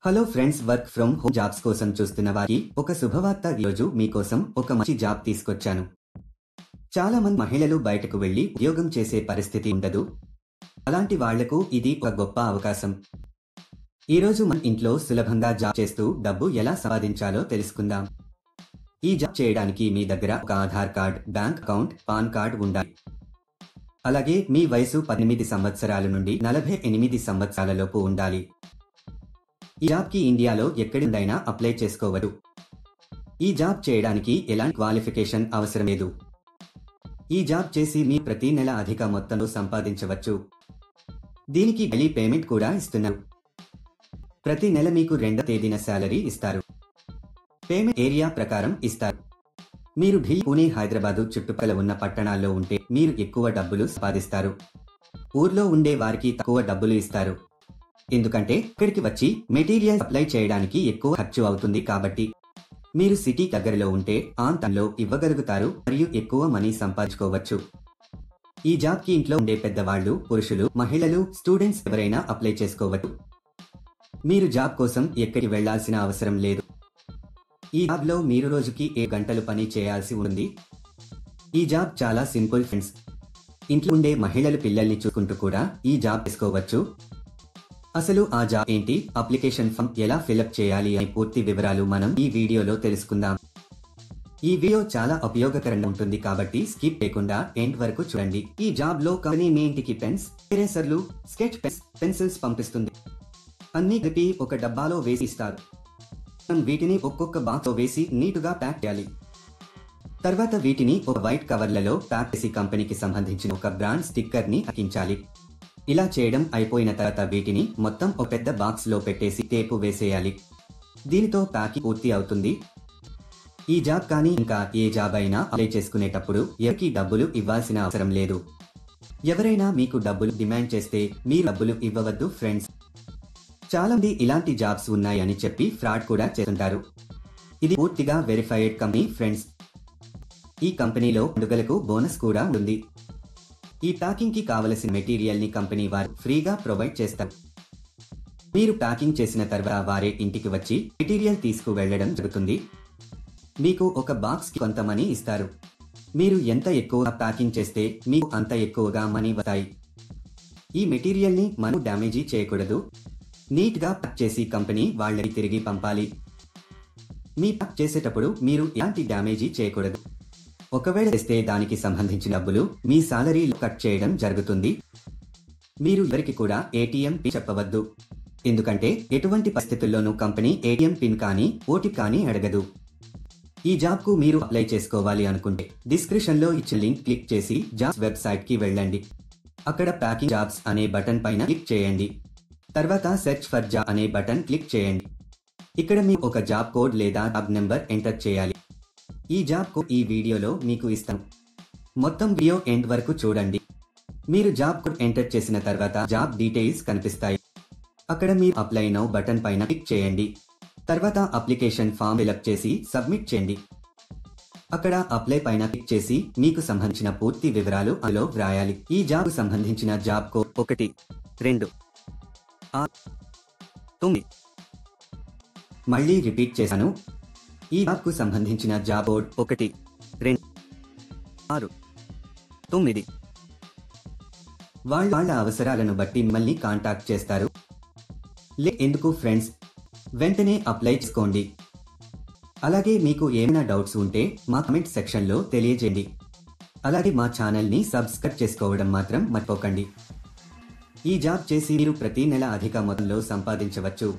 Hello friends, work from home jobs కోసం చూస్తున్న వారికి ఒక శుభవార్త. ఈరోజు మీకోసం ఒక మంచి జాబ్ తీసుకొచ్చాను. చాలా మంది మహిళలు బయటకు వెళ్లి ఉద్యోగం చేసే పరిస్థితి ఉండదు. అలాంటి వాళ్లకు ఇది ఒక గొప్ప అవకాశం. ఈరోజు మన ఇంట్లో సులభంగా జాబ్ చేస్తూ డబ్బు ఎలా సంపాదించాలో తెలుసుకుందాం. ఈ జాబ్ చేయడానికి మీ దగ్గర ఒక Aadhaar card, bank account, pan card ఉండాలి. అలాగే మీ వయసు 18 సంవత్సరాల నుండి 48 సంవత్సరాల లోపు ఉండాలి. ఈ జాబ్ కి ఇండియాలో ఎక్కడుండైనా అప్లై చేసుకోవచ్చు. ఈ జాబ్ చేయడానికి ఎలాంటి క్వాలిఫికేషన్ అవసరం లేదు. ఈ జాబ్ చేసి మీ ప్రతి నెల అధిక మొత్తంలో సంపాదించవచ్చు. దీనికి డైలీ పేమెంట్ కూడా ఇస్తున్నారు. ప్రతి నెల మీకు 2వ తేదీన శాలరీ ఇస్తారు. పేమెంట్ ఏరియా ప్రకారం ఇస్తారు. మీరు ఢిల్లీ, పుణె, హైదరాబాదు చుట్టుపక్కల ఉన్న పట్టణాల్లో ఉంటే మీరు ఎక్కువ డబ్బులు సంపాదిస్తారు. ఊర్లో ఉండే వారికి తక్కువ డబ్బులు ఇస్తారు. ఎందుకంటే ఇక్కడికి వచ్చి మెటీరియల్ అప్లై చేయడానికి ఎక్కువ ఖర్చు అవుతుంది. కాబట్టి మీరు సిటీ దగ్గరలో ఉంటే ఆంతంలో ఇవ్వగలుగుతారు మరియు ఎక్కువ మనీ సంపాదించుకోవచ్చు. ఈ జాబ్ కి ఇంట్లో ఉండే పెద్దవాళ్లు, పురుషులు, మహిళలు, స్టూడెంట్స్ ఎవరైనా అప్లై చేసుకోవచ్చు. మీరు జాబ్ కోసం ఎక్కడికి వెళ్లాల్సిన అవసరం లేదు. ఈ జాబ్ లో మీరు రోజుకి 7 గంటలు పని చేయాల్సి ఉంది. ఈ జాబ్ చాలా సింపుల్ ఫ్రెండ్స్. ఇంట్లో ఉండే మహిళలు పిల్లల్ని చూసుకుంటూ కూడా ఈ జాబ్ చేసుకోవచ్చు. అసలు ఆ జాబ్ ఏంటి, అప్లికేషన్ ఫామ్ ఎలా ఫిలప్ చేయాలి అనే పూర్తి వివరాలు మనం ఈ వీడియోలో తెలుసుకుందాం. ఈ వీడియో చాలా ఉపయోగకరంగా ఉంటుంది కాబట్టి స్కిప్ చేయకుండా ఎండ్ వరకు చూడండి. ఈ జాబ్ లో కంపెనీ మీ ఇంటికి పెన్స్, ఎరేజర్లు, స్కెచ్ పెన్స్, పెన్సిల్స్ పంపిస్తుంది. అన్ని కలిపి ఒక డబ్బాలో వేసి ఇస్తారు. మనం వీటిని ఒక్కొక్క బాక్స్ లో వేసి నీటుగా ప్యాక్ చేయాలి. తర్వాత వీటిని ఒక వైట్ కవర్లలో ప్యాక్ చేసి కంపెనీకి సంబంధించిన ఒక బ్రాండ్ స్టిక్కర్ ని అతికించాలి. ఇలా చేయడం అయిపోయిన తర్వాత వీటిని మొత్తం ఒక పెద్ద బాక్స్ లో పెట్టేసి టేపు వేసేయాలి. దీనితో ప్యాకింగ్ పూర్తి అవుతుంది. ఈ జాబ్ కానీ ఇంకా ఏ జాబ్ అయినా అప్లై చేసుకునేటప్పుడు ఎవరికి డబ్బులు ఇవ్వాల్సిన అవసరం లేదు. ఎవరైనా మీకు డబ్బులు డిమాండ్ చేస్తే మీరు డబ్బులు ఇవ్వవద్దు ఫ్రెండ్స్. చాలా మంది ఇలాంటి జాబ్స్ ఉన్నాయని చెప్పి ఫ్రాడ్ కూడా చేస్తుంటారు. ఇది పూర్తిగా వెరిఫైడ్ కంపెనీ ఫ్రెండ్స్. ఈ కంపెనీలో పండుగలకు బోనస్ కూడా ఉంది. ఈ ప్యాకింగ్ కి కావలసిన మెటీరియల్ ని కంపెనీ వారు ఫ్రీగా ప్రొవైడ్ చేస్తారు. మీరు ప్యాకింగ్ చేసిన తర్వాత వారే ఇంటికి వచ్చి మెటీరియల్ తీసుకు వెళ్లడం జరుగుతుంది. మీకు ఒక బాక్స్ కి కొంత మనీ ఇస్తారు. మీరు ఎంత ఎక్కువగా ప్యాకింగ్ చేస్తే మీకు అంత ఎక్కువగా మనీ వస్తాయి. ఈ మెటీరియల్ ని మనం డ్యామేజీ చేయకూడదు. నీట్ గా ప్యాక్ చేసి కంపెనీ వాళ్ళకి తిరిగి పంపాలి. మీ ప్యాక్ చేసేటప్పుడు మీరు ఎలాంటి డ్యామేజీ చేయకూడదు. ఒకవేళ చేస్తే దానికి సంబంధించిన డబ్బులు మీ సాలరీలో కట్ చేయడం జరుగుతుంది. మీరు ఎవరికి కూడా ఏటీఎం పిన్ చెప్పవద్దు. ఎందుకంటే ఎటువంటి పరిస్థితుల్లోనూ కంపెనీ ఏటీఎం పిన్ కానీ ఓటీపీ కానీ అడగదు. ఈ జాబ్ కు మీరు అప్లై చేసుకోవాలి అనుకుంటే డిస్క్రిప్షన్ లో ఇచ్చిన లింక్ క్లిక్ చేసి జాబ్స్ వెబ్సైట్ కి వెళ్ళండి. అక్కడ ప్యాకింగ్ జాబ్స్ అనే బటన్ పైన క్లిక్ చేయండి. తర్వాత సెర్చ్ ఫర్ జాబ్ అనే బటన్ క్లిక్ చేయండి. ఇక్కడ మీరు ఒక జాబ్ కోడ్ లేదా జాబ్ నెంబర్ ఎంటర్ చేయాలి. ఈ జాబ్ కోడ్ ఈ వీడియోలో మీకు ఇస్తాను. మొత్తం వీడియో ఎండ్ వరకు చూడండి. మీరు జాబ్ కోడ్ ఎంటర్ చేసిన తర్వాత జాబ్ డీటెయిల్స్ కనిపిస్తాయి. అక్కడ మీరు అప్లై నౌ బటన్ పైన క్లిక్ చేయండి. తర్వాత అప్లికేషన్ ఫామ్ ఫిలప్ చేసి సబ్మిట్ చేయండి. అక్కడ అప్లై పైన క్లిక్ చేసి మీకు సంబంధించిన పూర్తి వివరాలు అందులో వ్రాయాలి. ఈ జాబ్ కు సంబంధించిన జాబ్ కోడ్ 1, 2, 6, 9. మళ్ళీ రిపీట్ చేశాను. ఈ జాబ్ కు సంబంధించిన జాబ్ కోడ్ 1, 2, 6, 9. వాళ్ళ అవసరాలను బట్టి మిమ్మల్ని కాంటాక్ట్ చేస్తారు. ఎందుకు ఫ్రెండ్స్, వెంటనే అప్లై చేసుకోండి. అలాగే మీకు ఏమైనా డౌట్స్ ఉంటే మా కామెంట్ సెక్షన్ లో తెలియజేయండి. అలాగే మా ఛానల్ ని సబ్స్క్రైబ్ చేసుకోవడం మాత్రం మర్చిపోకండి. ఈ జాబ్ చేసి మీరు ప్రతి నెల అధిక మొత్తంలో సంపాదించవచ్చు.